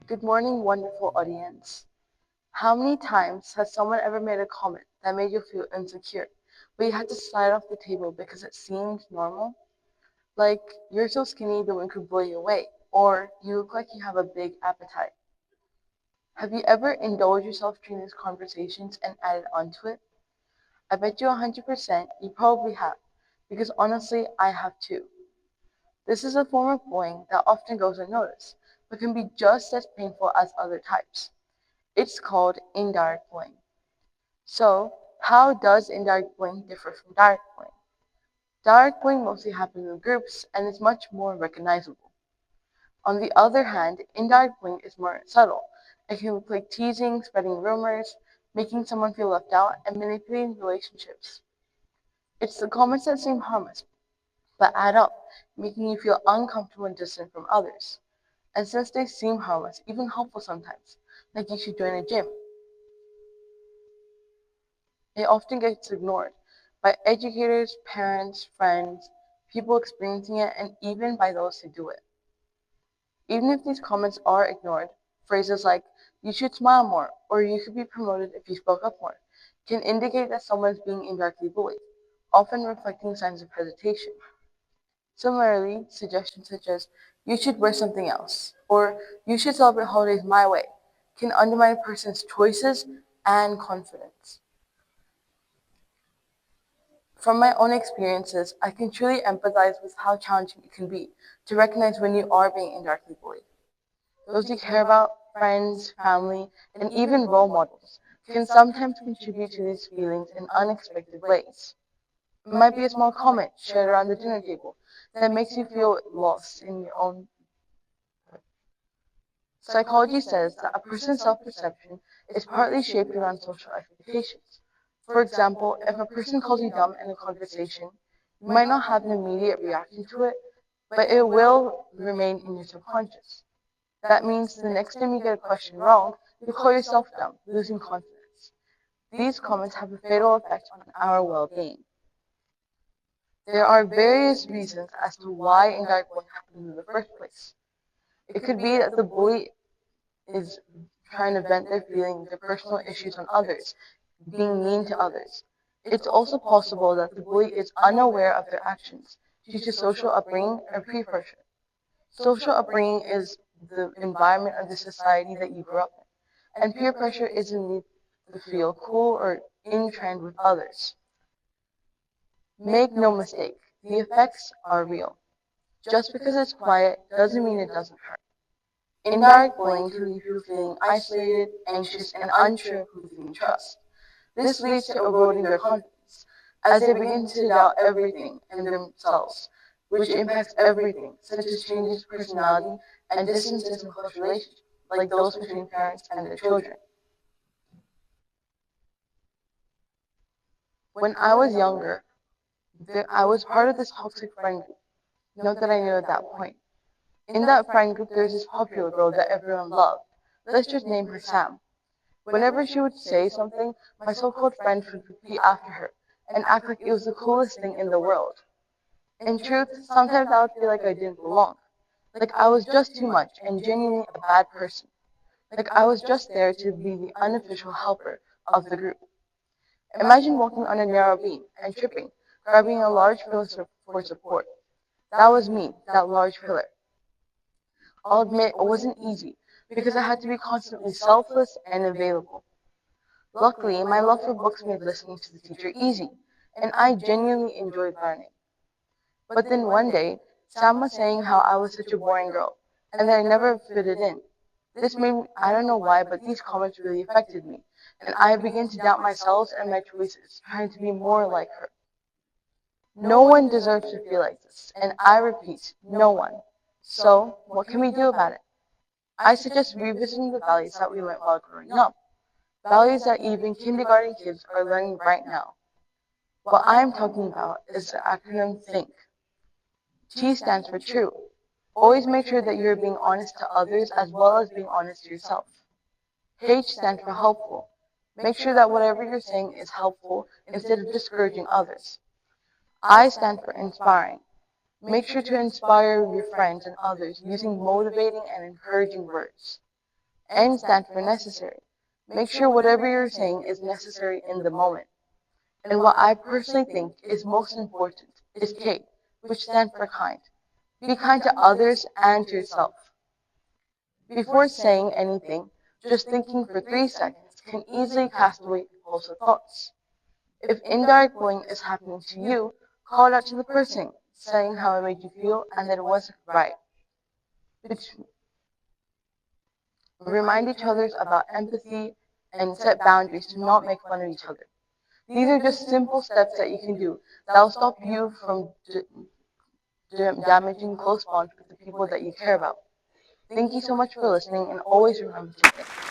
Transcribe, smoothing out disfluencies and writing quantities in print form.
Good morning, wonderful audience. How many times has someone ever made a comment that made you feel insecure, but you had to slide off the table because it seemed normal? Like, you're so skinny the wind could blow you away, or you look like you have a big appetite. Have you ever indulged yourself during these conversations and added onto it? I bet you 100% you probably have, because honestly, I have too. This is a form of bullying that often goes unnoticed, but can be just as painful as other types. It's called indirect bullying. So, how does indirect bullying differ from direct bullying? Direct bullying mostly happens in groups and is much more recognizable. On the other hand, indirect bullying is more subtle. It can look like teasing, spreading rumors, making someone feel left out, and manipulating relationships. It's the comments that seem harmless, but add up, making you feel uncomfortable and distant from others. And since they seem harmless, even helpful sometimes, like you should join a gym, it often gets ignored by educators, parents, friends, people experiencing it, and even by those who do it. Even if these comments are ignored, phrases like, you should smile more, or you could be promoted if you spoke up more, can indicate that someone is being indirectly bullied, often reflecting signs of hesitation. Similarly, suggestions such as, you should wear something else, or you should celebrate holidays my way, can undermine a person's choices and confidence. From my own experiences, I can truly empathize with how challenging it can be to recognize when you are being indirectly bullied. Those you care about, friends, family, and even role models, can sometimes contribute to these feelings in unexpected ways. It might be a small comment shared around the dinner table that makes you feel lost in your own. Psychology says that a person's self-perception is partly shaped around social expectations. For example, if a person calls you dumb in a conversation, you might not have an immediate reaction to it, but it will remain in your subconscious. That means the next time you get a question wrong, you call yourself dumb, losing confidence. These comments have a fatal effect on our well-being. There are various reasons as to why indirect bullying happens in the first place. It could be that the bully is trying to vent their feelings, their personal issues on others, being mean to others. It's also possible that the bully is unaware of their actions due to social upbringing or peer pressure. Social upbringing is the environment of the society that you grew up in, and peer pressure is a need to feel cool or in trend with others. Make no mistake, the effects are real. Just because it's quiet doesn't mean it doesn't hurt. Indirect bullying can leave you feeling isolated, anxious, and unsure of who they can trust. This leads to eroding their confidence, as they begin to doubt everything in themselves, which impacts everything, such as changes in personality and distances in close relationships, like those between parents and their children. When I was younger, I was part of this toxic friend group. Note that I knew at that point. In that friend group, there was this popular girl that everyone loved. Let's just name her Sam. Whenever she would say something, my so-called friends would repeat after her and act like it was the coolest thing in the world. In truth, sometimes I would feel like I didn't belong. Like I was just too much and genuinely a bad person. Like I was just there to be the unofficial helper of the group. Imagine walking on a narrow beam and tripping, grabbing a large pillar for support. That was me, that large pillar. I'll admit it wasn't easy because I had to be constantly selfless and available. Luckily, my love for books made listening to the teacher easy, and I genuinely enjoyed learning. But then one day, Sam was saying how I was such a boring girl, and that I never fitted in. This made me, I don't know why, but these comments really affected me, and I began to doubt myself and my choices, trying to be more like her. No one deserves to feel like this, and I repeat, no one. So, what can we do about it? I suggest revisiting the values that we learned while growing up, values that even kindergarten kids are learning right now. What I'm talking about is the acronym THINK. T stands for true. Always make sure that you're being honest to others as well as being honest to yourself. H stands for helpful. Make sure that whatever you're saying is helpful instead of discouraging others. I stand for inspiring. Make sure to inspire your friends and others using motivating and encouraging words. N stand for necessary. Make sure whatever you're saying is necessary in the moment. And what I personally think is most important is K, which stands for kind. Be kind to others and to yourself. Before saying anything, just thinking for 3 seconds can easily cast away impulsive thoughts. If indirect bullying is happening to you, call it out to the person, saying how it made you feel and that it wasn't right. Which remind each other about empathy and set boundaries to not make fun of each other. These are just simple steps that you can do that will stop you from damaging close bonds with the people that you care about. Thank you so much for listening, and always remember to think.